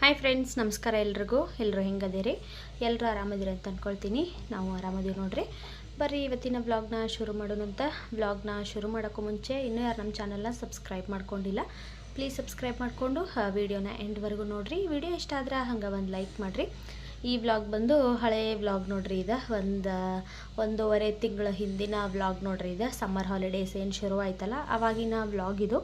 Hi friends, ನಮಸ್ಕಾರ ಎಲ್ಲರಿಗೂ. ಎಲ್ಲರೂ ಹೆಂಗದಿರಿ? ಎಲ್ಲರೂ ಆರಾಮದಿರಿ ಅಂತ ಅಂದ್ಕೊಳ್ತೀನಿ. ನಾವು ಆರಾಮದೀವಿ ನೋಡ್ರಿ. ಬರ್ರಿ ಇವತ್ತಿನ ವ್ಲಾಗ್ನ ಶುರು ಮಾಡೋಣಂತ. ವ್ಲಾಗ್ನ ಶುರು ಮಾಡೋಕ್ಕೂ ಮುಂಚೆ ಇನ್ನೂ ಯಾರು ನಮ್ಮ ಚಾನಲ್ನ ಸಬ್ಸ್ಕ್ರೈಬ್ ಮಾಡ್ಕೊಂಡಿಲ್ಲ, ಪ್ಲೀಸ್ ಸಬ್ಸ್ಕ್ರೈಬ್ ಮಾಡಿಕೊಂಡು ವಿಡಿಯೋನ ಎಂಡ್ವರೆಗೂ ನೋಡಿರಿ. ವಿಡಿಯೋ ಇಷ್ಟ ಆದ್ರೆ ಹಂಗೆ ಒಂದು ಲೈಕ್ ಮಾಡಿರಿ. ಈ ವ್ಲಾಗ್ ಬಂದು ಹಳೆಯ ವ್ಲಾಗ್ ನೋಡ್ರಿ. ಇದು ಒಂದೂವರೆ ತಿಂಗಳ ಹಿಂದಿನ ವ್ಲಾಗ್ ನೋಡ್ರಿ. ಇದು ಸಮ್ಮರ್ ಹಾಲಿಡೇಸ್ ಏನು ಶುರು ಆಯ್ತಲ್ಲ ಅವಾಗಿನ ವ್ಲಾಗ್ ಇದು.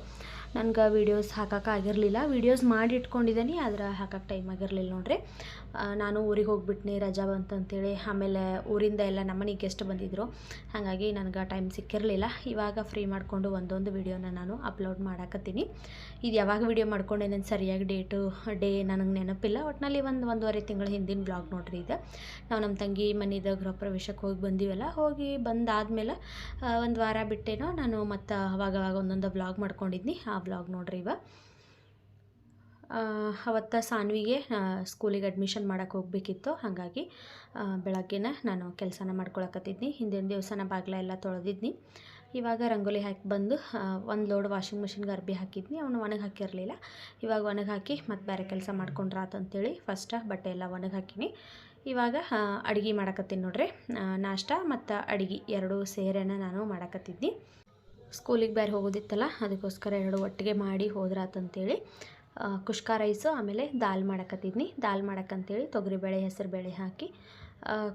ನನಗೆ ವೀಡಿಯೋಸ್ ಹಾಕೋಕ್ಕಾಗಿರಲಿಲ್ಲ. ವೀಡಿಯೋಸ್ ಮಾಡಿ ಇಟ್ಕೊಂಡಿದ್ದೀನಿ, ಆದರೆ ಹಾಕೋಕ್ಕೆ ಟೈಮ್ ಆಗಿರಲಿಲ್ಲ ನೋಡ್ರಿ. ನಾನು ಊರಿಗೆ ಹೋಗ್ಬಿಟ್ನಿ, ರಜಾ ಬಂತಂತೇಳಿ. ಆಮೇಲೆ ಊರಿಂದ ಎಲ್ಲ ನಮ್ಮನೆಗೆ ಗೆಸ್ಟ್ ಬಂದಿದ್ದರು, ಹಾಗಾಗಿ ನನಗೆ ಟೈಮ್ ಸಿಕ್ಕಿರಲಿಲ್ಲ. ಇವಾಗ ಫ್ರೀ ಮಾಡಿಕೊಂಡು ಒಂದೊಂದು ವೀಡಿಯೋನ ನಾನು ಅಪ್ಲೋಡ್ ಮಾಡಾಕತ್ತೀನಿ. ಇದು ಯಾವಾಗ ವೀಡಿಯೋ ಮಾಡ್ಕೊಂಡೇನೇನು ಸರಿಯಾಗಿ ಡೇ ನನಗೆ ನೆನಪಿಲ್ಲ. ಒಟ್ಟಿನಲ್ಲಿ ಒಂದೂವರೆ ತಿಂಗಳ ಹಿಂದಿನ ಬ್ಲಾಗ್ ನೋಡ್ರಿ ಇದು. ನಾವು ನಮ್ಮ ತಂಗಿ ಮನೆಯಿಂದ ಗೃಹ ಪ್ರವೇಶಕ್ಕೆ ಹೋಗಿ ಬಂದೀವಲ್ಲ, ಹೋಗಿ ಬಂದಾದಮೇಲೆ ಒಂದು ವಾರ ಬಿಟ್ಟೇನೋ ನಾನು ಮತ್ತು ಅವಾಗವಾಗ ಒಂದೊಂದು ವ್ಲಾಗ್ ಮಾಡ್ಕೊಂಡಿದ್ನಿ. ಆ ವ್ಲಾಗ್ ನೋಡ್ರಿ. ಅವತ್ತು ಸಾನ್ವಿಗೆ ಸ್ಕೂಲಿಗೆ ಅಡ್ಮಿಷನ್ ಮಾಡೋಕ್ಕೆ ಹೋಗಬೇಕಿತ್ತು, ಹಾಗಾಗಿ ಬೆಳಗ್ಗೆನೇ ನಾನು ಕೆಲಸನ ಮಾಡ್ಕೊಳಕತ್ತಿದ್ನಿ. ಹಿಂದಿನ ದಿವಸನ ಬಾಗಿಲ ಎಲ್ಲ ತೊಳೆದಿದ್ನಿ. ಇವಾಗ ರಂಗೋಲಿ ಹಾಕಿ ಬಂದು ಒಂದು ಲೋಡ್ ವಾಷಿಂಗ್ ಮಿಷಿನ್ಗೆ ಅರ್ಬಿ ಹಾಕಿದ್ನಿ. ಅವನು ಒಣಗಿ ಹಾಕಿರಲಿಲ್ಲ. ಇವಾಗ ಒಣಗಿ ಹಾಕಿ ಮತ್ತು ಬೇರೆ ಕೆಲಸ ಮಾಡ್ಕೊಂಡ್ರಾತಂತೇಳಿ ಫಸ್ಟ್ ಬಟ್ಟೆ ಎಲ್ಲ ಒಣಗಿ ಹಾಕಿನಿ. ಇವಾಗ ಅಡುಗೆ ಮಾಡಕತ್ತೀನಿ ನೋಡ್ರಿ. ನಾಷ್ಟ ಮತ್ತು ಅಡುಗೆ ಎರಡೂ ಸೇರೇನ ನಾನು ಮಾಡಕತ್ತಿದ್ನಿ. ಸ್ಕೂಲಿಗೆ ಬೇರೆ ಹೋಗೋದಿತ್ತಲ್ಲ, ಅದಕ್ಕೋಸ್ಕರ ಎರಡು ಒಟ್ಟಿಗೆ ಮಾಡಿ ಹೋದ್ರಾತಂತೇಳಿ ಕುಷ್ಕ ರೈಸು ಆಮೇಲೆ ದಾಲ್ ಮಾಡಕತ್ತಿದ್ನಿ. ದಾಲ್ ಮಾಡಕ್ಕಂತೇಳಿ ತೊಗರಿಬೇಳೆ ಹೆಸರುಬೇಳೆ ಹಾಕಿ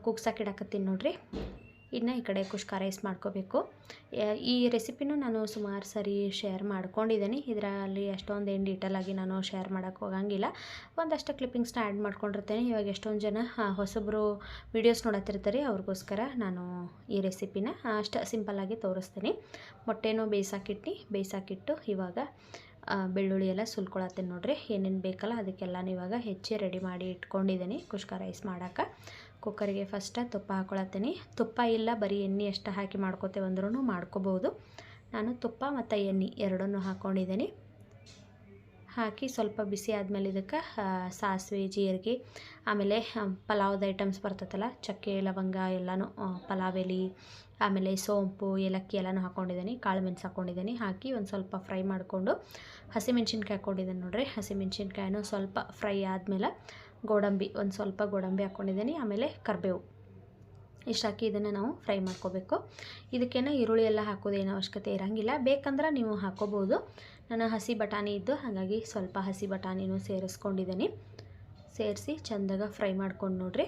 ಕುಗ್ಸಕ್ಕಿಡಕತ್ತೀನಿ ನೋಡ್ರಿ. ಇನ್ನು ಈ ಕಡೆ ಕುಷ್ಕ ರೈಸ್ ಮಾಡ್ಕೋಬೇಕು. ಈ ರೆಸಿಪಿನೂ ನಾನು ಸುಮಾರು ಸರಿ ಶೇರ್ ಮಾಡ್ಕೊಂಡಿದ್ದೀನಿ. ಇದರಲ್ಲಿ ಅಷ್ಟೊಂದು ಏನು ಡೀಟೇಲಾಗಿ ನಾನು ಶೇರ್ ಮಾಡೋಕ್ಕೆ ಹೋಗಂಗಿಲ್ಲ. ಒಂದಷ್ಟು ಕ್ಲಿಪ್ಪಿಂಗ್ಸ್ನ ಆ್ಯಡ್ ಮಾಡ್ಕೊಂಡಿರ್ತೇನೆ. ಇವಾಗ ಎಷ್ಟೊಂದು ಜನ ಹೊಸಬ್ರು ವೀಡಿಯೋಸ್ ನೋಡತ್ತಿರ್ತಾರೆ, ಅವ್ರಿಗೋಸ್ಕರ ನಾನು ಈ ರೆಸಿಪಿನ ಅಷ್ಟು ಸಿಂಪಲ್ಲಾಗಿ ತೋರಿಸ್ತೀನಿ. ಮೊಟ್ಟೆನೂ ಬೇಯಿಸಾಕಿಟ್ಟು ಇವಾಗ ಬೆಳ್ಳುಳ್ಳಿ ಎಲ್ಲ ಸುಲ್ಕೊಳತ್ತೇನೆ ನೋಡ್ರಿ. ಏನೇನು ಬೇಕಲ್ಲ ಅದಕ್ಕೆಲ್ಲನೂ ಇವಾಗ ಹೆಚ್ಚಿ ರೆಡಿ ಮಾಡಿ ಇಟ್ಕೊಂಡಿದ್ದೀನಿ ಕುಷ್ಕ ರೈಸ್ ಮಾಡೋಕೆ. ಕುಕ್ಕರಿಗೆ ಫಸ್ಟ್ ತುಪ್ಪ ಹಾಕ್ಕೊಳತ್ತೀನಿ. ತುಪ್ಪ ಇಲ್ಲ ಬರೀ ಎಣ್ಣೆ ಅಷ್ಟು ಹಾಕಿ ಮಾಡ್ಕೋತೇವೆ ಅಂದ್ರೂ ಮಾಡ್ಕೋಬೋದು. ನಾನು ತುಪ್ಪ ಮತ್ತು ಎಣ್ಣೆ ಎರಡನ್ನೂ ಹಾಕ್ಕೊಂಡಿದ್ದೀನಿ. ಹಾಕಿ ಸ್ವಲ್ಪ ಬಿಸಿ ಆದಮೇಲೆ ಇದಕ್ಕೆ ಸಾಸಿವೆ, ಜೀರಿಗೆ, ಆಮೇಲೆ ಪಲಾವ್ದು ಐಟಮ್ಸ್ ಬರ್ತೈತಲ್ಲ, ಚಕ್ಕೆ, ಲವಂಗ ಎಲ್ಲನೂ, ಪಲಾವ್ ಎಲೆ, ಆಮೇಲೆ ಸೋಂಪು, ಏಲಕ್ಕಿ ಎಲ್ಲನೂ ಹಾಕ್ಕೊಂಡಿದ್ದೀನಿ. ಕಾಳು ಮೆಣಸು ಹಾಕ್ಕೊಂಡಿದ್ದೀನಿ. ಹಾಕಿ ಒಂದು ಸ್ವಲ್ಪ ಫ್ರೈ ಮಾಡಿಕೊಂಡು ಹಸಿಮೆಣ್ಸಿನ್ಕಾಯಿ ಹಾಕ್ಕೊಂಡಿದ್ದೀನಿ ನೋಡ್ರಿ. ಹಸಿಮೆಣ್ಸಿನ್ಕಾಯಿನೂ ಸ್ವಲ್ಪ ಫ್ರೈ ಆದಮೇಲೆ ಒಂದು ಸ್ವಲ್ಪ ಗೋಡಂಬಿ ಹಾಕ್ಕೊಂಡಿದ್ದೀನಿ. ಆಮೇಲೆ ಕರಿಬೇವು ಇಷ್ಟು ಹಾಕಿ ಇದನ್ನು ನಾವು ಫ್ರೈ ಮಾಡ್ಕೋಬೇಕು. ಇದಕ್ಕೇನೋ ಈರುಳ್ಳಿ ಎಲ್ಲ ಹಾಕೋದೇನೋ ಅವಶ್ಯಕತೆ ಇರೋಂಗಿಲ್ಲ. ಬೇಕಂದ್ರೆ ನೀವು ಹಾಕ್ಕೋಬೋದು. ನಾನು ಹಸಿ ಬಟಾಣಿ ಇದ್ದು ಹಾಗಾಗಿ ಸ್ವಲ್ಪ ಹಸಿ ಬಟಾಣಿನೂ ಸೇರಿಸ್ಕೊಂಡಿದ್ದೀನಿ. ಸೇರಿಸಿ ಚೆಂದಾಗ ಫ್ರೈ ಮಾಡ್ಕೊಂಡು ನೋಡ್ರಿ.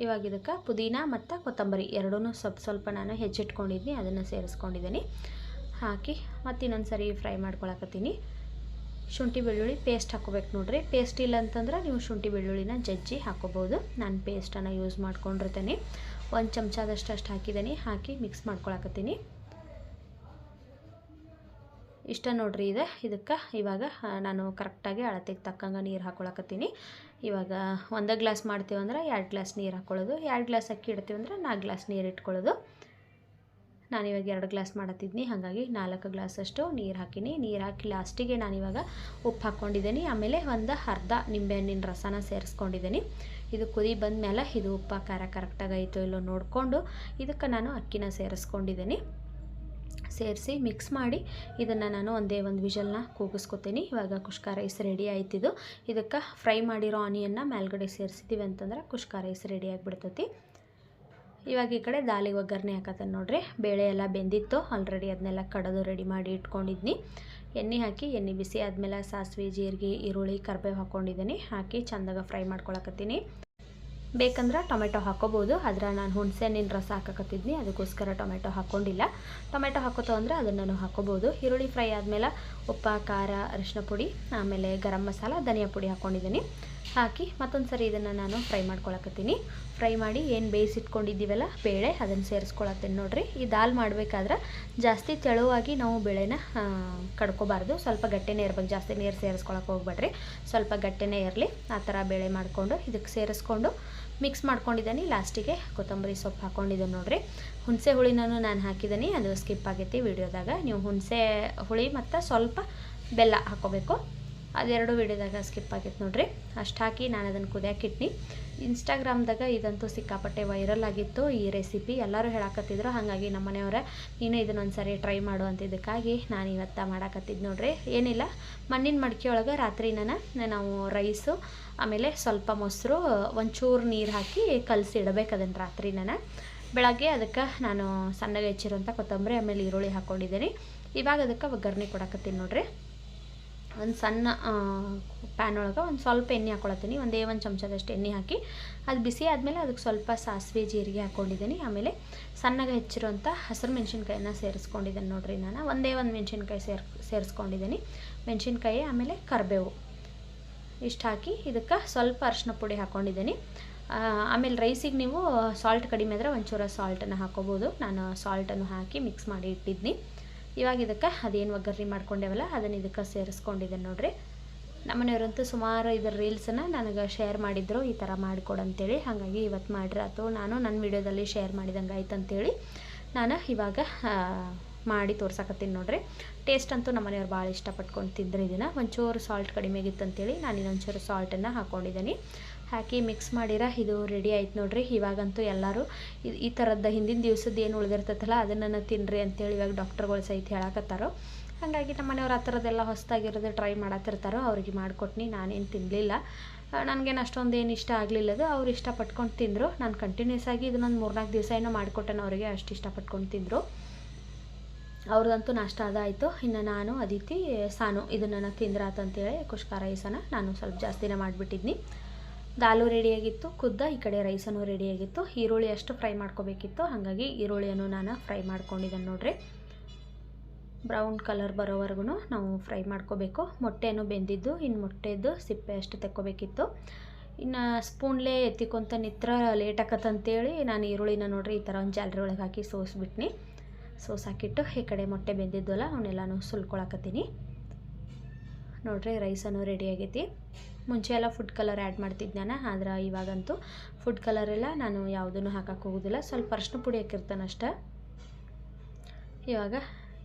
ಇವಾಗ ಇದಕ್ಕೆ ಪುದೀನ ಮತ್ತು ಕೊತ್ತಂಬರಿ ಎರಡೂ ಸ್ವಲ್ಪ ನಾನು ಹೆಚ್ಚಿಟ್ಕೊಂಡಿದ್ದೀನಿ, ಅದನ್ನು ಸೇರಿಸ್ಕೊಂಡಿದ್ದೀನಿ. ಹಾಕಿ ಮತ್ತು ಇನ್ನೊಂದು ಸರಿ ಫ್ರೈ ಮಾಡ್ಕೊಳಕತ್ತೀನಿ. ಶುಂಠಿ ಬೆಳ್ಳುಳ್ಳಿ ಪೇಸ್ಟ್ ಹಾಕ್ಕೋಬೇಕು ನೋಡ್ರಿ. ಪೇಸ್ಟ್ ಇಲ್ಲ ಅಂತಂದ್ರೆ ನೀವು ಶುಂಠಿ ಬೆಳ್ಳುಳ್ಳಿನ ಜಜ್ಜಿ ಹಾಕ್ಕೋಬೋದು. ನಾನು ಪೇಸ್ಟನ್ನು ಯೂಸ್ ಮಾಡ್ಕೊಂಡಿರ್ತೇನೆ. ಒಂದು ಚಮಚದಷ್ಟು ಹಾಕಿದ್ದೀನಿ. ಹಾಕಿ ಮಿಕ್ಸ್ ಮಾಡ್ಕೊಳಕತ್ತೀನಿ. ಇಷ್ಟ ನೋಡ್ರಿ. ಇದಕ್ಕೆ ಇವಾಗ ನಾನು ಕರೆಕ್ಟಾಗಿ ಅಳತೆಗೆ ತಕ್ಕಂಗೆ ನೀರು ಹಾಕ್ಕೊಳಕತ್ತೀನಿ. ಇವಾಗ 1 ಗ್ಲಾಸ್ ಮಾಡ್ತೀವಂದ್ರೆ 2 ಗ್ಲಾಸ್ ನೀರು ಹಾಕ್ಕೊಳ್ಳೋದು, 2 ಗ್ಲಾಸ್ ಅಕ್ಕಿ ಇಡ್ತೀವಂದ್ರೆ 4 ಗ್ಲಾಸ್ ನೀರು ಇಟ್ಕೊಳ್ಳೋದು. ನಾನಿವಾಗ 2 ಗ್ಲಾಸ್ ಮಾಡತ್ತಿದ್ನಿ, ಹಾಗಾಗಿ 4 ಗ್ಲಾಸಷ್ಟು ನೀರು ಹಾಕಿನಿ. ನೀರು ಹಾಕಿ ಲಾಸ್ಟಿಗೆ ನಾನಿವಾಗ ಉಪ್ಪು ಹಾಕ್ಕೊಂಡಿದ್ದೀನಿ. ಆಮೇಲೆ ಒಂದು ಅರ್ಧ ನಿಂಬೆಹಣ್ಣಿನ ರಸನ ಸೇರಿಸ್ಕೊಂಡಿದ್ದೀನಿ. ಇದು ಕುದಿ ಬಂದಮೇಲೆ ಇದು ಉಪ್ಪು ಖಾರ ಕರೆಕ್ಟಾಗಿ ಆಯಿತು ಇಲ್ಲೋ ನೋಡಿಕೊಂಡು ಇದಕ್ಕೆ ನಾನು ಅಕ್ಕಿನ ಸೇರಿಸ್ಕೊಂಡಿದ್ದೀನಿ. ಸೇರಿಸಿ ಮಿಕ್ಸ್ ಮಾಡಿ ಇದನ್ನು ನಾನು ಒಂದೇ ಒಂದು ವಿಷಲ್ನ ಕೂಗಿಸ್ಕೊತೀನಿ. ಇವಾಗ ಕುಷ್ಕ ರೈಸ್ ರೆಡಿ ಆಯ್ತಿದ್ದು. ಇದಕ್ಕೆ ಫ್ರೈ ಮಾಡಿರೋ ಆನಿಯನ್ನ ಮೇಲ್ಗಡೆ ಸೇರಿಸಿದ್ದೀವಿ ಅಂತಂದ್ರೆ ಕುಷ್ಕ ರೈಸ್ ರೆಡಿ ಆಗಿಬಿಡ್ತೈತಿ. ಇವಾಗ ಈ ಕಡೆ ದಾಲಿಗೆ ಒಗ್ಗರಣೆ ಹಾಕತ್ತೇನೆ ನೋಡ್ರಿ. ಬೇಳೆ ಎಲ್ಲ ಬೆಂದಿತ್ತು ಆಲ್ರೆಡಿ, ಅದನ್ನೆಲ್ಲ ಕಡದು ರೆಡಿ ಮಾಡಿ ಇಟ್ಕೊಂಡಿದ್ನಿ. ಎಣ್ಣೆ ಹಾಕಿ ಎಣ್ಣೆ ಬಿಸಿ ಆದಮೇಲೆ ಸಾಸಿವೆ, ಜೀರಿಗೆ, ಈರುಳ್ಳಿ, ಕರಿಬೇವು ಹಾಕ್ಕೊಂಡಿದ್ದೀನಿ. ಹಾಕಿ ಚೆಂದಾಗ ಫ್ರೈ ಮಾಡ್ಕೊಳಕತ್ತೀನಿ. ಬೇಕಂದ್ರೆ ಟೊಮೆಟೊ ಹಾಕ್ಕೋಬೋದು, ಆದರೆ ನಾನು ಹುಣಸೆ ಹಣ್ಣಿನ ರಸ ಹಾಕಕತ್ತಿದ್ನಿ, ಅದಕ್ಕೋಸ್ಕರ ಟೊಮೆಟೊ ಹಾಕ್ಕೊಂಡಿಲ್ಲ. ಟೊಮೆಟೊ ಹಾಕೋತೋ ಅಂದರೆ ಅದನ್ನು ಹಾಕ್ಕೋಬೋದು. ಈರುಳ್ಳಿ ಫ್ರೈ ಆದಮೇಲೆ ಉಪ್ಪು, ಖಾರ, ಅರಿಶಿನ ಪುಡಿ, ಆಮೇಲೆ ಗರಂ ಮಸಾಲ, ಧನಿಯಾ ಪುಡಿ ಹಾಕ್ಕೊಂಡಿದ್ದೀನಿ. ಹಾಕಿ ಮತ್ತೊಂದು ಸರಿ ಇದನ್ನು ನಾನು ಫ್ರೈ ಮಾಡ್ಕೊಳಕತ್ತೀನಿ. ಫ್ರೈ ಮಾಡಿ ಏನು ಬೇಯಿಸಿಟ್ಕೊಂಡಿದ್ದೀವಲ್ಲ ಬೇಳೆ, ಅದನ್ನು ಸೇರಿಸ್ಕೊಳತ್ತೀನಿ ನೋಡ್ರಿ. ಈ ದಾಲ್ ಮಾಡಬೇಕಾದ್ರೆ ಜಾಸ್ತಿ ತೆಳುವಾಗಿ ನಾವು ಬೇಳೆನ ಕಡ್ಕೋಬಾರ್ದು, ಸ್ವಲ್ಪ ಗಟ್ಟಿನೇ ಇರ್ಬೇಕು. ಜಾಸ್ತಿ ನೀರು ಸೇರಿಸ್ಕೊಳಕ್ಕೆ ಹೋಗ್ಬೇಡ್ರಿ, ಸ್ವಲ್ಪ ಗಟ್ಟಿನೇ ಇರಲಿ. ಆ ಥರ ಬೇಳೆ ಮಾಡಿಕೊಂಡು ಇದಕ್ಕೆ ಸೇರಿಸ್ಕೊಂಡು ಮಿಕ್ಸ್ ಮಾಡ್ಕೊಂಡಿದ್ದೀನಿ. ಲಾಸ್ಟಿಗೆ ಕೊತ್ತಂಬರಿ ಸೊಪ್ಪು ಹಾಕ್ಕೊಂಡಿದ್ದೀನಿ ನೋಡ್ರಿ. ಹುಣಸೆ ಹುಳಿನೂ ನಾನು ಹಾಕಿದ್ದೀನಿ, ಅದು ಸ್ಕಿಪ್ ಆಗೈತಿ ವಿಡಿಯೋದಾಗ. ನೀವು ಹುಣಸೆ ಹುಳಿ ಮತ್ತು ಸ್ವಲ್ಪ ಬೆಲ್ಲ ಹಾಕ್ಕೋಬೇಕು. ಅದೆರಡು ವಿಡಿಯೋದಾಗ ಸ್ಕಿಪ್ ಆಗಿತ್ತು ನೋಡ್ರಿ. ಅಷ್ಟು ಹಾಕಿ ನಾನು ಅದನ್ನು ಕುದಿಯೋಕೆ ಇಟ್ನಿ. ಇನ್ಸ್ಟಾಗ್ರಾಮ್ದಾಗ ಇದಂತೂ ಸಿಕ್ಕಾಪಟ್ಟೆ ವೈರಲ್ ಆಗಿತ್ತು ಈ ರೆಸಿಪಿ, ಎಲ್ಲರೂ ಹೇಳಕತ್ತಿದ್ರು. ಹಾಗಾಗಿ ನಮ್ಮ ಮನೆಯವರ ನೀನು ಇದನ್ನೊಂದು ಸರಿ ಟ್ರೈ ಮಾಡು ಅಂತಿದ್ದಕ್ಕಾಗಿ ನಾನು ಇವತ್ತು ಮಾಡಾಕತ್ತಿದ್ದು ನೋಡ್ರಿ. ಏನಿಲ್ಲ, ಮಣ್ಣಿನ ಮಡಿಕೆ ಒಳಗೆ ರಾತ್ರಿ ನಾವು ರೈಸು ಆಮೇಲೆ ಸ್ವಲ್ಪ ಮೊಸರು ಒಂಚೂರು ನೀರು ಹಾಕಿ ಕಲಸಿ ಇಡಬೇಕು ಅದನ್ನು ರಾತ್ರಿ. ಬೆಳಗ್ಗೆ ಅದಕ್ಕೆ ನಾನು ಸಣ್ಣಗೆ ಹೆಚ್ಚಿರುವಂಥ ಕೊತ್ತಂಬರಿ ಆಮೇಲೆ ಈರುಳ್ಳಿ ಹಾಕ್ಕೊಂಡಿದ್ದೀನಿ. ಇವಾಗ ಅದಕ್ಕೆ ಒಗ್ಗರಣೆ ಕೊಡಕತ್ತೀನಿ ನೋಡ್ರಿ. ಒಂದು ಸಣ್ಣ ಪ್ಯಾನ್ ಒಳಗೆ ಒಂದು ಸ್ವಲ್ಪ ಎಣ್ಣೆ ಹಾಕ್ಕೊಳತ್ತೀನಿ. ಒಂದು ಚಮಚದಷ್ಟು ಎಣ್ಣೆ ಹಾಕಿ ಅದು ಬಿಸಿ ಆದಮೇಲೆ ಅದಕ್ಕೆ ಸ್ವಲ್ಪ ಸಾಸಿವೆ ಜೀರಿಗೆ ಹಾಕ್ಕೊಂಡಿದ್ದೀನಿ. ಆಮೇಲೆ ಸಣ್ಣಗೆ ಹೆಚ್ಚಿರುವಂಥ ಹಸಿರು ಮೆಣಸಿನ್ಕಾಯಿನ ಸೇರಿಸ್ಕೊಂಡಿದ್ದೀನಿ ನೋಡ್ರಿ. ನಾನು ಒಂದೇ ಒಂದು ಮೆಣಸಿನ್ಕಾಯಿ ಸೇರಿಸ್ಕೊಂಡಿದ್ದೀನಿ. ಮೆಣಸಿನ್ಕಾಯಿ ಆಮೇಲೆ ಕರಿಬೇವು ಇಷ್ಟು ಹಾಕಿ ಇದಕ್ಕೆ ಸ್ವಲ್ಪ ಅರಿಶಿನ ಪುಡಿ ಹಾಕ್ಕೊಂಡಿದ್ದೀನಿ. ಆಮೇಲೆ ರೈಸಿಗೆ ನೀವು ಸಾಲ್ಟ್ ಕಡಿಮೆ ಆದರೆ ಒಂಚೂರು ಸಾಲ್ಟನ್ನು ಹಾಕ್ಕೋಬೋದು. ನಾನು ಸಾಲ್ಟನ್ನು ಹಾಕಿ ಮಿಕ್ಸ್ ಮಾಡಿ ಇಟ್ಟಿದ್ನಿ. ಇವಾಗ ಇದಕ್ಕೆ ಅದೇನು ಒಗ್ಗರಣೆ ಮಾಡ್ಕೊಂಡೇವಲ್ಲ ಅದನ್ನು ಇದಕ್ಕೆ ಸೇರಿಸ್ಕೊಂಡಿದ್ದೇನೆ ನೋಡ್ರಿ. ನಮ್ಮನೆಯವರಂತೂ ಸುಮಾರು ಇದರ ರೀಲ್ಸನ್ನು ನನಗೆ ಶೇರ್ ಮಾಡಿದ್ರು, ಈ ಥರ ಮಾಡಿಕೊಡಂತೇಳಿ. ಹಾಗಾಗಿ ಇವತ್ತು ಮಾಡಿರಾತು, ನಾನು ನನ್ನ ವಿಡಿಯೋದಲ್ಲಿ ಶೇರ್ ಮಾಡಿದಂಗೆ ಆಯ್ತು ಅಂತೇಳಿ ನಾನು ಇವಾಗ ಮಾಡಿ ತೋರ್ಸಕತ್ತೀನಿ ನೋಡ್ರಿ. ಟೇಸ್ಟ್ ಅಂತೂ ನಮ್ಮನೆಯವ್ರು ಭಾಳ ಇಷ್ಟಪಟ್ಕೊಂಡು ತಿಂದ್ರೆ ಇದನ್ನು. ಒಂಚೂರು ಸಾಲ್ಟ್ ಕಡಿಮೆ ಆಗಿತ್ತು ಅಂತೇಳಿ ನಾನು ಇನ್ನೊಂಚೂರು ಸಾಲ್ಟನ್ನು ಹಾಕ್ಕೊಂಡಿದ್ದೀನಿ. ಹಾಕಿ ಮಿಕ್ಸ್ ಮಾಡಿರ ಇದು ರೆಡಿ ಆಯ್ತು ನೋಡ್ರಿ. ಇವಾಗಂತೂ ಎಲ್ಲರೂ ಈ ಥರದ್ದು ಹಿಂದಿನ ದಿವಸದ್ದು ಏನು ಉಳಿದಿರ್ತೈತಲ್ಲ ಅದನ್ನು ತಿನ್ನಿರಿ ಅಂತೇಳಿ ಇವಾಗ ಡಾಕ್ಟರ್ಗಳು ಸಹಿತ ಹೇಳಕತ್ತಾರೋ. ಹಾಗಾಗಿ ನಮ್ಮ ಮನೆಯವ್ರು ಆ ಥರದ್ದೆಲ್ಲ ಹೊಸದಾಗಿರೋದು ಟ್ರೈ ಮಾಡತ್ತಿರ್ತಾರೋ, ಅವ್ರಿಗೆ ಮಾಡಿಕೊಟ್ನಿ. ನಾನೇನು ತಿನ್ನಲಿಲ್ಲ, ನನಗೇನು ಅಷ್ಟೊಂದು ಏನು ಇಷ್ಟ ಆಗಲಿಲ್ಲದು. ಅವ್ರು ಇಷ್ಟಪಟ್ಕೊಂಡು ತಿಂದರು. ನಾನು ಕಂಟಿನ್ಯೂಸ್ ಆಗಿ ಇದನ್ನೊಂದು 3-4 ದಿವಸ ಏನೋ ಮಾಡಿಕೊಟ್ಟೆನ ಅವರಿಗೆ, ಅಷ್ಟು ಇಷ್ಟಪಟ್ಕೊಂಡು ತಿಂದರು. ಅವ್ರದಂತೂ ನಾಷ್ಟ ಅದಾಯಿತು. ಇನ್ನು ನಾನು ಅದಿತಿ ಸಾನು ಇದನ್ನು ತಿಂದ್ರಾತಂತೇಳಿ ಕುಷ್ಕ ರೈಸನ್ನು ನಾನು ಸ್ವಲ್ಪ ಜಾಸ್ತಿನೇ ಮಾಡಿಬಿಟ್ಟಿದ್ನಿ. ದಾಲು ರೆಡಿಯಾಗಿತ್ತು, ಈ ಕಡೆ ರೈಸನ್ನು ರೆಡಿಯಾಗಿತ್ತು. ಈರುಳ್ಳಿ ಅಷ್ಟು ಫ್ರೈ ಮಾಡ್ಕೋಬೇಕಿತ್ತು, ಹಾಗಾಗಿ ಈರುಳ್ಳಿಯನ್ನು ನಾನು ಫ್ರೈ ಮಾಡ್ಕೊಂಡಿದ್ದೇನೆ ನೋಡ್ರಿ. ಬ್ರೌನ್ ಕಲರ್ ಬರೋವರೆಗೂ ನಾವು ಫ್ರೈ ಮಾಡ್ಕೋಬೇಕು. ಮೊಟ್ಟೆಯನ್ನು ಬೆಂದಿದ್ದು, ಇನ್ನು ಮೊಟ್ಟೆದ್ದು ಸಿಪ್ಪೆ ಅಷ್ಟು ತೆಕ್ಕೋಬೇಕಿತ್ತು. ಇನ್ನು ಸ್ಪೂನ್ಲೇ ಎತ್ತಿಕೊಂತ ನಿತ್ರ ಲೇಟ್ ಆಕತ್ತಂತೇಳಿ ನಾನು ಈರುಳ್ಳಿನ ನೋಡ್ರಿ ಈ ಥರ ಒಂದು ಜಾಲರಿ ಒಳಗೆ ಹಾಕಿ ಸೋಸ್ಬಿಟ್ನಿ. ಹಾಕಿಟ್ಟು ಈ ಕಡೆ ಮೊಟ್ಟೆ ಬೆಂದಿದ್ದಲ್ಲ ಅವನ್ನೆಲ್ಲನೂ ಸುಲ್ಕೊಳಕತ್ತೀನಿ ನೋಡ್ರಿ. ರೈಸನ್ನು ರೆಡಿ ಆಗೈತಿ. ಮುಂಚೆ ಎಲ್ಲ ಫುಡ್ ಕಲರ್ ಆ್ಯಡ್ ಮಾಡ್ತಿದ್ದೆ ನಾನು, ಆದ್ರೆ ಇವಾಗಂತೂ ಫುಡ್ ಕಲರೆಲ್ಲ ನಾನು ಯಾವುದನ್ನು ಹಾಕಕ್ಕೆ ಹೋಗೋದಿಲ್ಲ. ಸ್ವಲ್ಪ ಅರಿಶಿನ ಪುಡಿ ಹಾಕಿರ್ತಾನೆ ಅಷ್ಟೇ. ಇವಾಗ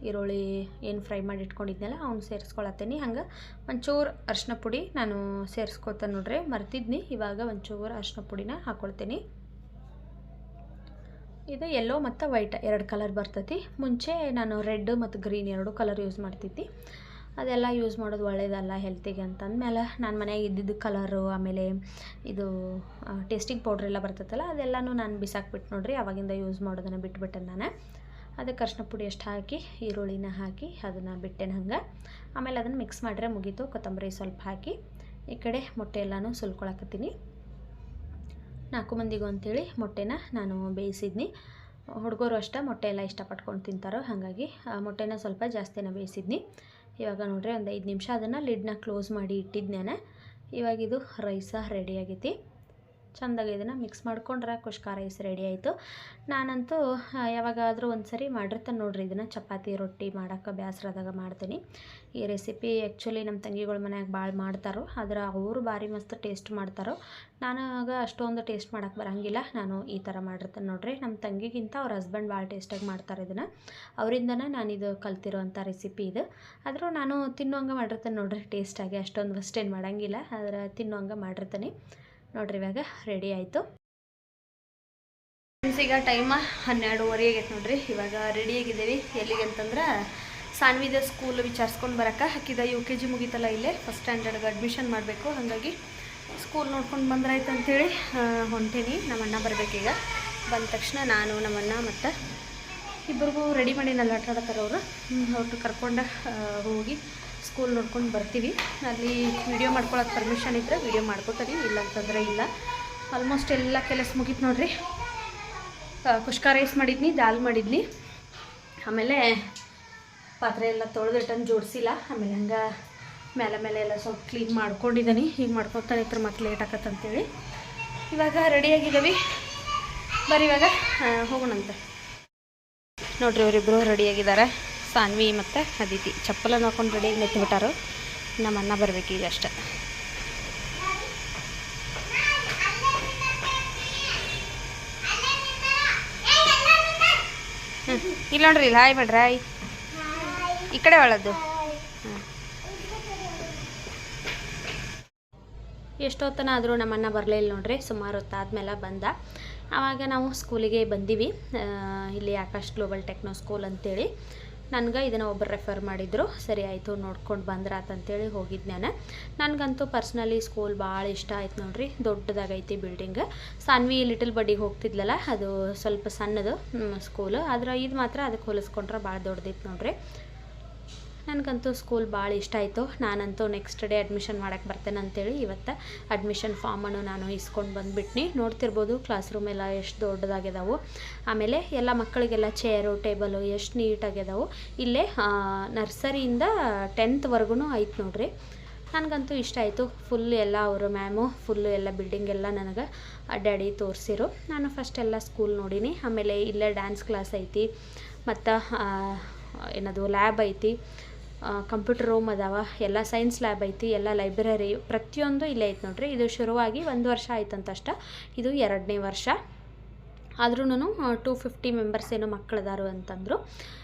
ಈರುಳ್ಳಿ ಏನು ಫ್ರೈ ಮಾಡಿ ಇಟ್ಕೊಂಡಿದ್ನಲ್ಲ ಅವ್ನು ಸೇರಿಸ್ಕೊಳತ್ತೀನಿ. ಹಂಗೆ ಒಂಚೂರು ಅರಿಶಿನ ಪುಡಿ ನಾನು ಸೇರಿಸ್ಕೊತಾನೆ ನೋಡ್ರಿ, ಮರ್ತಿದ್ನಿ. ಇವಾಗ ಒಂಚೂರು ಅರಿಶಿನ ಪುಡಿನ ಹಾಕ್ಕೊಳ್ತೀನಿ. ಇದು ಯೆಲ್ಲೋ ಮತ್ತು ವೈಟ್ 2 ಕಲರ್ ಬರ್ತೈತಿ. ಮುಂಚೆ ನಾನು ರೆಡ್ ಮತ್ತು ಗ್ರೀನ್ 2 ಕಲರ್ ಯೂಸ್ ಮಾಡ್ತಿದ್ದೆ. ಅದೆಲ್ಲ ಯೂಸ್ ಮಾಡೋದು ಒಳ್ಳೆಯದಲ್ಲ ಹೆಲ್ತಿಗೆ ಅಂತಂದಮೇಲೆ ನಾನು ಮನೆಯಾಗ ಇದ್ದಿದ್ದು ಕಲರು ಆಮೇಲೆ ಇದು ಟೇಸ್ಟಿಂಗ್ ಪೌಡ್ರೆಲ್ಲ ಬರ್ತೈತಲ್ಲ ಅದೆಲ್ಲನೂ ನಾನು ಬಿಸಾಕ್ಬಿಟ್ಟು ನೋಡ್ರಿ. ಆವಾಗಿಂದ ಯೂಸ್ ಮಾಡೋದನ್ನು ಬಿಟ್ಬಿಟ್ಟೆ ನಾನು. ಅದಕ್ಕೆ ಅರಿಶಿನ ಪುಡಿ ಎಷ್ಟು ಹಾಕಿ ಈರುಳ್ಳಿನ ಹಾಕಿ ಅದನ್ನು ಬಿಟ್ಟೆನ ಹಂಗೆ. ಆಮೇಲೆ ಅದನ್ನು ಮಿಕ್ಸ್ ಮಾಡಿದ್ರೆ ಮುಗೀತು. ಕೊತ್ತಂಬರಿ ಸ್ವಲ್ಪ ಹಾಕಿ ಈ ಕಡೆ ಮೊಟ್ಟೆ ಎಲ್ಲನೂ ಸುಲ್ಕೊಳಕತ್ತೀನಿ. 4 ಮಂದಿಗೂ ಅಂಥೇಳಿ ಮೊಟ್ಟೆನ ನಾನು ಬೇಯಿಸಿದ್ನಿ. ಹುಡುಗರು ಅಷ್ಟೇ ಮೊಟ್ಟೆ ಎಲ್ಲ ಇಷ್ಟಪಟ್ಕೊಂಡು ತಿಂತಾರೋ, ಹಾಗಾಗಿ ಮೊಟ್ಟೆನ ಸ್ವಲ್ಪ ಜಾಸ್ತಿನ ಬೇಯಿಸಿದ್ನಿ. ಇವಾಗ ನೋಡ್ರಿ ಒಂದು 5 ನಿಮಿಷ ಅದನ್ನು ಲಿಡ್ನ ಕ್ಲೋಸ್ ಮಾಡಿ ಇಟ್ಟಿದ್ದೆ. ಇವಾಗ ಇದು ರೈಸ ರೆಡಿ ಆಗೈತಿ. ಚೆಂದಾಗಿ ಇದನ್ನು ಮಿಕ್ಸ್ ಮಾಡ್ಕೊಂಡ್ರೆ ಕುಷ್ಕ ರೈಸ್ ರೆಡಿ ಆಯಿತು. ನಾನಂತೂ ಯಾವಾಗಾದರೂ ಒಂದು ಸರಿ ಮಾಡಿರ್ತಾನೆ ನೋಡ್ರಿ ಇದನ್ನು. ಚಪಾತಿ ರೊಟ್ಟಿ ಮಾಡೋಕ್ಕೆ ಬೇಸರದಾಗ ಮಾಡ್ತೀನಿ ಈ ರೆಸಿಪಿ. ಆ್ಯಕ್ಚುಲಿ ನಮ್ಮ ತಂಗಿಗಳ ಮನ್ಯಾಗ ಭಾಳ ಮಾಡ್ತಾರೋ, ಆದ್ರೆ ಅವರು ಭಾರಿ ಮಸ್ತ್ ಟೇಸ್ಟ್ ಮಾಡ್ತಾರೋ. ನನಗೆ ಅಷ್ಟೊಂದು ಟೇಸ್ಟ್ ಮಾಡೋಕ್ಕೆ ಬರೋಂಗಿಲ್ಲ. ನಾನು ಈ ಥರ ಮಾಡಿರ್ತೇನೆ ನೋಡ್ರಿ. ನಮ್ಮ ತಂಗಿಗಿಂತ ಅವ್ರ ಹಸ್ಬೆಂಡ್ ಭಾಳ ಟೇಸ್ಟಾಗಿ ಮಾಡ್ತಾರೆ ಇದನ್ನು. ಅವರಿಂದನೇ ನಾನಿದು ಕಲ್ತಿರೋ ಅಂಥ ರೆಸಿಪಿ ಇದು. ಆದರೂ ನಾನು ತಿನ್ನೋಂಗೆ ಮಾಡಿರ್ತೇನೆ ನೋಡ್ರಿ ಟೇಸ್ಟಾಗಿ. ಅಷ್ಟೊಂದು ಅಷ್ಟೇನು ಮಾಡೋಂಗಿಲ್ಲ, ಆದರೆ ತಿನ್ನೋಂಗೆ ಮಾಡಿರ್ತೇನೆ ನೋಡ್ರಿ. ಇವಾಗ ರೆಡಿ ಆಯಿತು. ಈಗ ಟೈಮ 12:30 ಆಗೈತೆ ನೋಡ್ರಿ. ಇವಾಗ ರೆಡಿಯಾಗಿದ್ದೀವಿ. ಎಲ್ಲಿಗೆ ಅಂತಂದ್ರೆ ಸಾನ್ವಿದ ಸ್ಕೂಲ್ ವಿಚಾರಿಸ್ಕೊಂಡು ಬರೋಕ್ಕೆ. ಹಾಕಿದ UKG ಮುಗೀತಲ್ಲ, ಇಲ್ಲೇ ಫಸ್ಟ್ ಸ್ಟ್ಯಾಂಡರ್ಡ್ಗೆ ಅಡ್ಮಿಷನ್ ಮಾಡಬೇಕು. ಹಾಗಾಗಿ ಸ್ಕೂಲ್ ನೋಡ್ಕೊಂಡು ಬಂದ್ರಾಯ್ತು ಅಂಥೇಳಿ ಹೊಂಟೀನಿ. ನಮ್ಮಣ್ಣ ಬರಬೇಕೀಗ. ಬಂದ ತಕ್ಷಣ ನಾನು ನಮ್ಮಣ್ಣ ಮತ್ತು ಇಬ್ಬರಿಗೂ ರೆಡಿ ಮಾಡಿನಲ್ಲ ಆಟ ಆಡೋತಾರೆ ಅವರು. ಅವ್ರನ್ನ ಕರ್ಕೊಂಡು ಹೋಗಿ ಸ್ಕೂಲ್ ನೋಡ್ಕೊಂಡು ಬರ್ತೀವಿ. ಅಲ್ಲಿ ವಿಡಿಯೋ ಮಾಡ್ಕೊಳಕ್ಕೆ ಪರ್ಮಿಷನ್ ಇದ್ದರೆ ವಿಡಿಯೋ ಮಾಡ್ಕೊತೀನಿ, ಇಲ್ಲ ಅಂತಂದರೆ ಇಲ್ಲ. ಆಲ್ಮೋಸ್ಟ್ ಎಲ್ಲ ಕೆಲಸ ಮುಗೀತು ನೋಡ್ರಿ. ಕುಷ್ಕ ರೈಸ್ ಮಾಡಿದ್ನಿ, ದಾಲ್ ಮಾಡಿದ್ನಿ, ಆಮೇಲೆ ಪಾತ್ರೆ ಎಲ್ಲ ತೊಳೆದಿಟ್ಟನ್ನು ಜೋಡಿಸಿಲ್ಲ. ಆಮೇಲೆ ಹಂಗೆ ಮೇಲೆ ಎಲ್ಲ ಸ್ವಲ್ಪ ಕ್ಲೀನ್ ಮಾಡ್ಕೊಂಡಿದ್ದೀನಿ. ಈಗ ಮಾಡ್ಕೊತಾನೆ ಇತ್ರ ಮತ್ತೆ ಲೇಟ್ ಆಕತ್ತಂತೇಳಿ ಇವಾಗ ರೆಡಿಯಾಗಿದ್ದೀವಿ. ಬರೀ ಇವಾಗ ಹೋಗೋಣಂತೆ ನೋಡ್ರಿ. ಅವರಿಬ್ಬರು ರೆಡಿಯಾಗಿದ್ದಾರೆ, ಸಾನ್ವಿ ಮತ್ತು ಅದಿತಿ. ಚಪ್ಪಲನ್ನು ಹಾಕೊಂಡು ರೆಡಿಯಾಗಿ ನಿಂತುಬಿಟ್ಟಾರು. ನಮ್ಮ ಅಣ್ಣ ಬರಬೇಕೀಗ ಅಷ್ಟೆ. ಇಲ್ಲ ನೋಡ್ರಿ, ಇಲ್ಲ ಹಾಯ್ ಮಾಡ್ರಿ. ಹಾಯ್ ಈ ಕಡೆ ಒಳದ್ದು. ಎಷ್ಟೊತ್ತನ ಆದರೂ ನಮ್ಮನ್ನ ಬರಲಿಲ್ಲ ನೋಡ್ರಿ. ಸುಮಾರು ಹೊತ್ತಾದ್ಮೇಲೆ ಬಂದ. ಆವಾಗ ನಾವು ಸ್ಕೂಲಿಗೆ ಬಂದೀವಿ. ಇಲ್ಲಿ ಆಕಾಶ್ ಗ್ಲೋಬಲ್ ಟೆಕ್ನೋ ಸ್ಕೂಲ್ ಅಂತೇಳಿ. ನನಗೆ ಇದನ್ನು ಒಬ್ಬರು ರೆಫರ್ ಮಾಡಿದರು. ಸರಿ ಆಯಿತು ನೋಡ್ಕೊಂಡು ಬಂದ್ರಾತಂತೇಳಿ ಹೋಗಿದ್ದು ನಾನು. ನನಗಂತೂ ಪರ್ಸ್ನಲಿ ಸ್ಕೂಲ್ ಭಾಳ ಇಷ್ಟ ಆಯ್ತು ನೋಡ್ರಿ. ದೊಡ್ಡದಾಗೈತಿ ಬಿಲ್ಡಿಂಗ್. ಸಾನ್ವಿ ಲಿಟಲ್ ಬಡ್ಡಿಗೆ ಹೋಗ್ತಿದ್ಲಲ್ಲ, ಅದು ಸ್ವಲ್ಪ ಸಣ್ಣದು ಸ್ಕೂಲು. ಆದ್ರೆ ಇದು ಮಾತ್ರ ಅದಕ್ಕೆ ಹೋಲಿಸ್ಕೊಂಡ್ರೆ ಭಾಳ ದೊಡ್ಡದಿತ್ತು ನೋಡ್ರಿ. ನನಗಂತೂ ಸ್ಕೂಲ್ ಭಾಳ ಇಷ್ಟ ಆಯಿತು. ನಾನಂತೂ ನೆಕ್ಸ್ಟ್ ಡೇ ಅಡ್ಮಿಷನ್ ಮಾಡೋಕ್ಕೆ ಬರ್ತೇನೆ ಅಂತೇಳಿ ಇವತ್ತು ಅಡ್ಮಿಷನ್ ಫಾರ್ಮನ್ನು ನಾನು ಇಸ್ಕೊಂಡು ಬಂದುಬಿಟ್ನಿ. ನೋಡ್ತಿರ್ಬೋದು ಕ್ಲಾಸ್ ರೂಮ್ ಎಲ್ಲ ಎಷ್ಟು ದೊಡ್ಡದಾಗಿದಾವೆ. ಆಮೇಲೆ ಎಲ್ಲ ಮಕ್ಕಳಿಗೆಲ್ಲ ಚೇರು ಟೇಬಲು ಎಷ್ಟು ನೀಟಾಗಿದಾವೆ. ಇಲ್ಲೇ ನರ್ಸರಿಯಿಂದ 10th ಐತೆ ನೋಡ್ರಿ. ನನಗಂತೂ ಇಷ್ಟ ಆಯಿತು. ಫುಲ್ ಎಲ್ಲ ಅವರು ಮ್ಯಾಮು ಫುಲ್ಲು ಎಲ್ಲ ಬಿಲ್ಡಿಂಗ್ ಎಲ್ಲ ನನಗೆ ಡ್ಯಾಡಿ ತೋರಿಸಿರು. ನಾನು ಫಸ್ಟ್ ಎಲ್ಲ ಸ್ಕೂಲ್ ನೋಡೀನಿ. ಆಮೇಲೆ ಇಲ್ಲೇ ಡ್ಯಾನ್ಸ್ ಕ್ಲಾಸ್ ಐತಿ, ಮತ್ತು ಏನದು ಲ್ಯಾಬ್ ಐತಿ, ಕಂಪ್ಯೂಟರ್ ರೂಮ್ ಅದಾವ, ಎಲ್ಲ ಸೈನ್ಸ್ ಲ್ಯಾಬ್ ಐತಿ, ಎಲ್ಲ ಲೈಬ್ರರಿ ಪ್ರತಿಯೊಂದು ಇಲ್ಲೇ ಐತೆ ನೋಡ್ರಿ. ಇದು ಶುರುವಾಗಿ 1 ವರ್ಷ ಆಯ್ತಂತಷ್ಟ. ಇದು 2ನೇ ವರ್ಷ. ಆದ್ರೂ 250 ಮೆಂಬರ್ಸ್ ಏನೋ ಮಕ್ಕಳದಾರು ಅಂತಂದರು.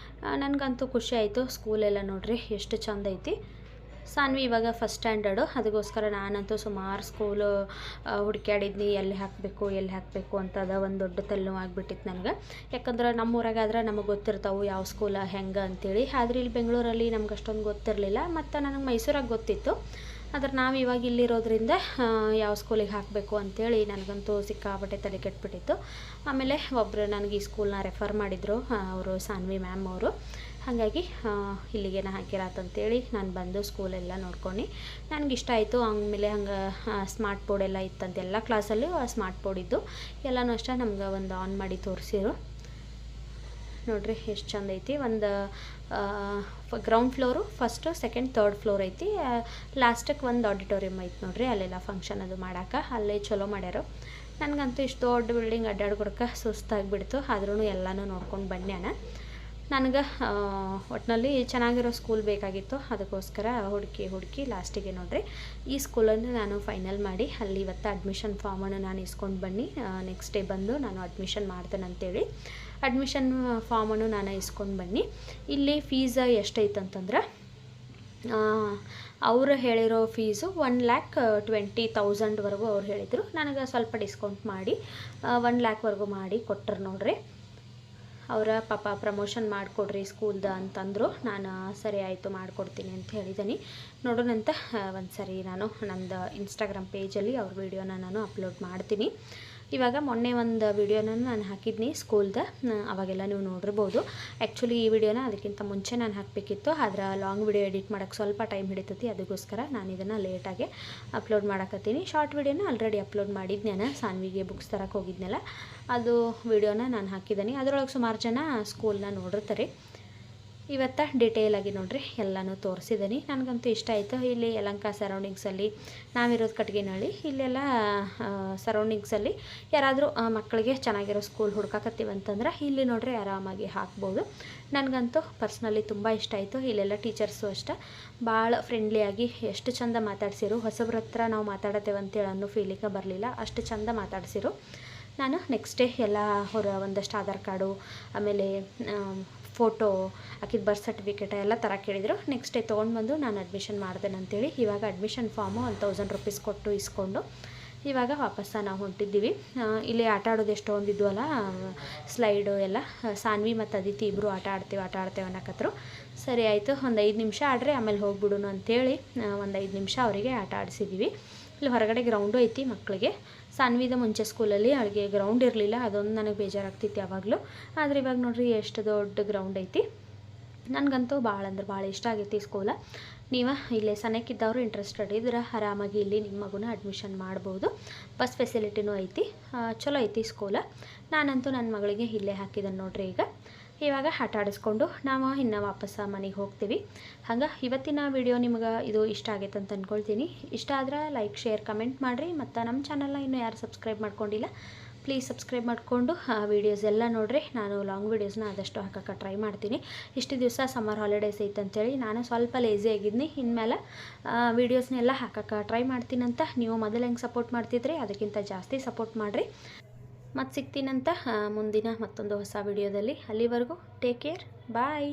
ನನಗಂತೂ ಖುಷಿ ಆಯಿತು. ಸ್ಕೂಲೆಲ್ಲ ನೋಡ್ರಿ ಎಷ್ಟು ಚಂದ ಐತಿ. ಸಾನ್ವಿ ಇವಾಗ ಫಸ್ಟ್ ಸ್ಟ್ಯಾಂಡರ್ಡು. ಅದಕ್ಕೋಸ್ಕರ ನಾನಂತೂ ಸುಮಾರು ಸ್ಕೂಲು ಹುಡುಕ್ಯಾಡಿದ್ನಿ, ಎಲ್ಲಿ ಹಾಕಬೇಕು ಅಂತದ ಒಂದು ದೊಡ್ಡ ತಲೆನೋವು ಆಗಿಬಿಟ್ಟಿತ್ತು ನನಗೆ. ಯಾಕಂದ್ರೆ ನಮ್ಮೂರಾಗಾದ್ರೆ ನಮಗೆ ಗೊತ್ತಿರ್ತಾವೆ ಯಾವ ಸ್ಕೂಲ ಹೆಂಗೆ ಅಂತೇಳಿ. ಆದರೆ ಇಲ್ಲಿ ಬೆಂಗಳೂರಲ್ಲಿ ನಮ್ಗೆ ಅಷ್ಟೊಂದು ಗೊತ್ತಿರಲಿಲ್ಲ. ಮತ್ತು ನನಗೆ ಮೈಸೂರಾಗ ಗೊತ್ತಿತ್ತು. ಆದ್ರೆ ನಾವು ಇವಾಗ ಇಲ್ಲಿರೋದ್ರಿಂದ ಯಾವ ಸ್ಕೂಲಿಗೆ ಹಾಕಬೇಕು ಅಂಥೇಳಿ ನನಗಂತೂ ಸಿಕ್ಕಾಪಟ್ಟೆ ತಲೆ ಕೆಟ್ಬಿಟ್ಟಿತ್ತು. ಆಮೇಲೆ ಒಬ್ಬರು ನನಗೆ ಈ ಸ್ಕೂಲ್ನ ರೆಫರ್ ಮಾಡಿದರು, ಅವರು ಸಾನ್ವಿ ಮ್ಯಾಮ್ ಅವರು. ಹಾಗಾಗಿ ಇಲ್ಲಿಗೇನ ಹಾಕಿರಾತಂತೇಳಿ ನಾನು ಬಂದು ಸ್ಕೂಲೆಲ್ಲ ನೋಡ್ಕೊಂಡು ನನಗಿಷ್ಟ ಆಯಿತು. ಆಮೇಲೆ ಹಂಗೆ ಸ್ಮಾರ್ಟ್ ಬೋರ್ಡ್ ಎಲ್ಲ ಇತ್ತಂತ ಎಲ್ಲ ಕ್ಲಾಸಲ್ಲೂ ಸ್ಮಾರ್ಟ್ ಬೋರ್ಡ್ ಇದ್ದು ಎಲ್ಲನೂ ಅಷ್ಟೇ ನಮ್ಗೆ ಒಂದು ಆನ್ ಮಾಡಿ ತೋರಿಸಿರು. ನೋಡ್ರಿ ಎಷ್ಟು ಚಂದ ಐತಿ. ಒಂದು ground floor, first, second, third floor ಐತಿ. ಲಾಸ್ಟಕ್ಕೆ ಒಂದು ಆಡಿಟೋರಿಯಮ್ ಐತಿ ನೋಡ್ರಿ. ಅಲ್ಲೆಲ್ಲ ಫಂಕ್ಷನ್ ಅದು ಮಾಡೋಕೆ ಅಲ್ಲೇ ಚಲೋ ಮಾಡ್ಯಾರು. ನನಗಂತೂ ಇಷ್ಟು ದೊಡ್ಡ ಬಿಲ್ಡಿಂಗ್ ಅಡ್ಡಾಡ್ಕೊಡಕ್ಕೆ ಸುಸ್ತಾಗಿಬಿಡ್ತು. ಆದ್ರೂ ಎಲ್ಲನೂ ನೋಡ್ಕೊಂಡು ಬನ್ಯಾನ. ನನಗೆ ಒಟ್ಟಿನಲ್ಲಿ ಚೆನ್ನಾಗಿರೋ ಸ್ಕೂಲ್ ಬೇಕಾಗಿತ್ತು. ಅದಕ್ಕೋಸ್ಕರ ಹುಡುಕಿ ಲಾಸ್ಟಿಗೆ ನೋಡ್ರಿ ಈ ಸ್ಕೂಲನ್ನು ನಾನು ಫೈನಲ್ ಮಾಡಿ ಅಲ್ಲಿ ಇವತ್ತು ಅಡ್ಮಿಷನ್ ಫಾರ್ಮನ್ನು ನಾನು ಇಸ್ಕೊಂಡು ಬನ್ನಿ. ನೆಕ್ಸ್ಟ್ ಡೇ ಬಂದು ನಾನು ಅಡ್ಮಿಷನ್ ಮಾಡ್ತೇನೆ ಅಂತೇಳಿ ಅಡ್ಮಿಷನ್ ಫಾರ್ಮನ್ನು ನಾನು ಇಸ್ಕೊಂಡು ಬನ್ನಿ. ಇಲ್ಲಿ ಫೀಸ್ ಎಷ್ಟೈತಂತಂದ್ರೆ ಅವರು ಹೇಳಿರೋ ಫೀಸು 1,20,000 ಅವ್ರು ಹೇಳಿದರು. ನನಗೆ ಸ್ವಲ್ಪ ಡಿಸ್ಕೌಂಟ್ ಮಾಡಿ 1 lakh ಮಾಡಿ ಕೊಟ್ಟರು ನೋಡ್ರಿ. ಅವರ ಪಾಪ ಪ್ರಮೋಷನ್ ಮಾಡಿಕೊಡ್ರಿ ಸ್ಕೂಲ್ದ ಅಂತಂದರು. ನಾನು ಸರಿ ಆಯಿತು ಮಾಡಿಕೊಡ್ತೀನಿ ಅಂತ ಹೇಳಿದ್ದೀನಿ. ನೋಡೋಣಂತ ಒಂದು ಸರಿ ನಾನು ನಂದು ಇನ್ಸ್ಟಾಗ್ರಾಮ್ ಪೇಜಲ್ಲಿ ಅವ್ರ ವೀಡಿಯೋನ ನಾನು ಅಪ್ಲೋಡ್ ಮಾಡ್ತೀನಿ. ಇವಾಗ ಮೊನ್ನೆ ಒಂದು ವೀಡಿಯೋನ ನಾನು ಹಾಕಿದ್ನಿ ಸ್ಕೂಲ್ದ, ಅವಾಗೆಲ್ಲ ನೀವು ನೋಡಿರ್ಬೋದು. ಆ್ಯಕ್ಚುಲಿ ಈ ವಿಡಿಯೋನ ಅದಕ್ಕಿಂತ ಮುಂಚೆ ನಾನು ಹಾಕಬೇಕಿತ್ತು. ಆದರೆ ಲಾಂಗ್ ವಿಡಿಯೋ ಎಡಿಟ್ ಮಾಡೋಕ್ಕೆ ಸ್ವಲ್ಪ ಟೈಮ್ ಹಿಡಿತೈತಿ. ಅದಕ್ಕೋಸ್ಕರ ನಾನು ಇದನ್ನು ಲೇಟಾಗಿ ಅಪ್ಲೋಡ್ ಮಾಡಕತ್ತೀನಿ. ಶಾರ್ಟ್ ವಿಡಿಯೋನ ಆಲ್ರೆಡಿ ಅಪ್ಲೋಡ್ ಮಾಡಿದ್ದೆ. ನಾನು ಸಾನ್ವಿಗೆ ಬುಕ್ಸ್ ತರಕ್ಕೆ ಹೋಗಿದ್ನಲ್ಲ, ಅದು ವಿಡಿಯೋನ ನಾನು ಹಾಕಿದ್ದೀನಿ. ಅದರೊಳಗೆ ಸುಮಾರು ಜನ ಸ್ಕೂಲ್ನ ನೋಡಿರ್ತಾರೆ. ಇವತ್ತು ಡೀಟೇಲಾಗಿ ನೋಡ್ರಿ ಎಲ್ಲನೂ ತೋರಿಸಿದ್ದೀನಿ. ನನಗಂತೂ ಇಷ್ಟ ಆಯಿತು. ಇಲ್ಲಿ ಯಲಹಂಕ ಸರೌಂಡಿಂಗ್ಸಲ್ಲಿ ನಾವಿರೋದು ಕಟ್ಗೆನಹಳ್ಳಿ. ಇಲ್ಲೆಲ್ಲ ಸರೌಂಡಿಂಗ್ಸಲ್ಲಿ ಯಾರಾದರೂ ಮಕ್ಕಳಿಗೆ ಚೆನ್ನಾಗಿರೋ ಸ್ಕೂಲ್ ಹುಡ್ಕಾಕತ್ತೀವಂತಂದ್ರೆ ಇಲ್ಲಿ ನೋಡ್ರಿ ಆರಾಮಾಗಿ ಹಾಕ್ಬೋದು. ನನಗಂತೂ ಪರ್ಸ್ನಲಿ ತುಂಬ ಇಷ್ಟ ಆಯಿತು. ಇಲ್ಲೆಲ್ಲ ಟೀಚರ್ಸು ಅಷ್ಟೇ ಭಾಳ ಫ್ರೆಂಡ್ಲಿಯಾಗಿ ಎಷ್ಟು ಚಂದ ಮಾತಾಡ್ಸಿರು. ಹೊಸಬ್ರ ಹತ್ರ ನಾವು ಮಾತಾಡತ್ತೇವೆ ಅಂತೇಳಿ ಅನ್ನೋ ಫೀಲಿಂಗ ಬರಲಿಲ್ಲ. ಅಷ್ಟು ಚಂದ ಮಾತಾಡ್ಸಿರು. ನಾನು ನೆಕ್ಸ್ಟ್ ಡೇ ಎಲ್ಲ ಒಂದಷ್ಟು ಆಧಾರ್ ಕಾರ್ಡು, ಆಮೇಲೆ ಫೋಟೋ, ಆಕಿದ ಬರ್ತ್ ಸರ್ಟಿಫಿಕೇಟ್ ಎಲ್ಲ ಥರ ಕೇಳಿದರು. ನೆಕ್ಸ್ಟ್ ಡೇ ತೊಗೊಂಡು ಬಂದು ನಾನು ಅಡ್ಮಿಷನ್ ಮಾಡ್ದೇನೆ ಅಂತೇಳಿ ಇವಾಗ ಅಡ್ಮಿಷನ್ ಫಾರ್ಮು 1,000 ರೂಪೀಸ್ ಕೊಟ್ಟು ಇಸ್ಕೊಂಡು ಇವಾಗ ವಾಪಸ್ಸ ನಾವು ಹೊಂಟಿದ್ದೀವಿ. ಇಲ್ಲಿ ಆಟ ಆಡೋದು ಎಷ್ಟೊಂದು ಇದ್ವಲ್ಲ ಸ್ಲೈಡು ಎಲ್ಲ. ಸಾನ್ವಿ ಮತ್ತು ಅದಿತಿ ಇಬ್ಬರು ಆಟ ಆಡ್ತೇವೆ ಅನ್ನಕತ್ರು. ಸರಿ ಆಯಿತು, ಒಂದು 5 ನಿಮಿಷ ಆಡ್ರಿ ಆಮೇಲೆ ಹೋಗ್ಬಿಡೋಣ ಅಂಥೇಳಿ ಒಂದು 5 ನಿಮಿಷ ಅವರಿಗೆ ಆಟ ಆಡಿಸಿದ್ದೀವಿ. ಇಲ್ಲಿ ಹೊರಗಡೆ ಗ್ರೌಂಡು ಐತಿ ಮಕ್ಕಳಿಗೆ. ಸಾನ್ವಿದ ಮುಂಚೆ ಸ್ಕೂಲಲ್ಲಿ ಅವಳಿಗೆ ಗ್ರೌಂಡ್ ಇರಲಿಲ್ಲ. ಅದೊಂದು ನನಗೆ ಬೇಜಾರಾಗ್ತಿತ್ತು ಯಾವಾಗಲೂ. ಆದರೆ ಇವಾಗ ನೋಡ್ರಿ ಎಷ್ಟು ದೊಡ್ಡ ಗ್ರೌಂಡ್ ಐತಿ. ನನಗಂತೂ ಭಾಳ ಅಂದ್ರೆ ಭಾಳ ಇಷ್ಟ ಆಗೈತಿ ಸ್ಕೂಲ. ನೀವು ಇಲ್ಲೇ ಸನೇಕಿದ್ದವರು ಇಂಟ್ರೆಸ್ಟೆಡ್ ಇದ್ರೆ ಆರಾಮಾಗಿ ಇಲ್ಲಿ ನಿಮ್ಮ ಮಗುನ ಅಡ್ಮಿಷನ್ ಮಾಡ್ಬೋದು. ಬಸ್ ಫೆಸಿಲಿಟಿನೂ ಐತಿ. ಚಲೋ ಐತಿ ಸ್ಕೂಲ. ನಾನಂತೂ ನನ್ನ ಮಗಳಿಗೆ ಇಲ್ಲೇ ಹಾಕಿದ್ದೇನೆ ನೋಡ್ರಿ. ಇವಾಗ ಆಟ ಆಡಿಸ್ಕೊಂಡು ನಾವು ಇನ್ನು ವಾಪಸ್ಸು ಮನೆಗೆ ಹೋಗ್ತೀವಿ. ಹಂಗೆ ಇವತ್ತಿನ ವಿಡಿಯೋ ನಿಮ್ಗೆ ಇದು ಇಷ್ಟ ಆಗೈತೆ ಅಂತ ಅಂದ್ಕೊಳ್ತೀನಿ. ಇಷ್ಟ ಆದ್ರೆ ಲೈಕ್, ಶೇರ್, ಕಮೆಂಟ್ ಮಾಡಿರಿ. ಮತ್ತು ನಮ್ಮ ಚಾನಲ್ನ ಇನ್ನೂ ಯಾರು ಸಬ್ಸ್ಕ್ರೈಬ್ ಮಾಡ್ಕೊಂಡಿಲ್ಲ ಪ್ಲೀಸ್ ಸಬ್ಸ್ಕ್ರೈಬ್ ಮಾಡಿಕೊಂಡು ವೀಡಿಯೋಸ್ ಎಲ್ಲ ನೋಡಿರಿ. ನಾನು ಲಾಂಗ್ ವೀಡಿಯೋಸ್ನ ಆದಷ್ಟು ಹಾಕೋಕ್ಕೆ ಟ್ರೈ ಮಾಡ್ತೀನಿ. ಇಷ್ಟು ದಿವಸ ಸಮ್ಮರ್ ಹಾಲಿಡೇಸ್ ಐತೆ ಅಂತೇಳಿ ನಾನು ಸ್ವಲ್ಪ ಲೇಝಿ ಆಗಿದ್ನಿ. ಇನ್ಮೇಲೆ ವೀಡಿಯೋಸ್ನೆಲ್ಲ ಹಾಕೋಕ್ಕೆ ಟ್ರೈ ಮಾಡ್ತೀನಂತ. ನೀವು ಮೊದಲು ಹೆಂಗೆ ಸಪೋರ್ಟ್ ಮಾಡ್ತಿದ್ರಿ ಅದಕ್ಕಿಂತ ಜಾಸ್ತಿ ಸಪೋರ್ಟ್ ಮಾಡಿರಿ. ಮತ್ತು ಸಿಗ್ತೀನಂತ ಮುಂದಿನ ಮತ್ತೊಂದು ಹೊಸ ವಿಡಿಯೋದಲ್ಲಿ. ಅಲ್ಲಿವರೆಗೂ ಟೇಕ್ ಕೇರ್, ಬಾಯ್.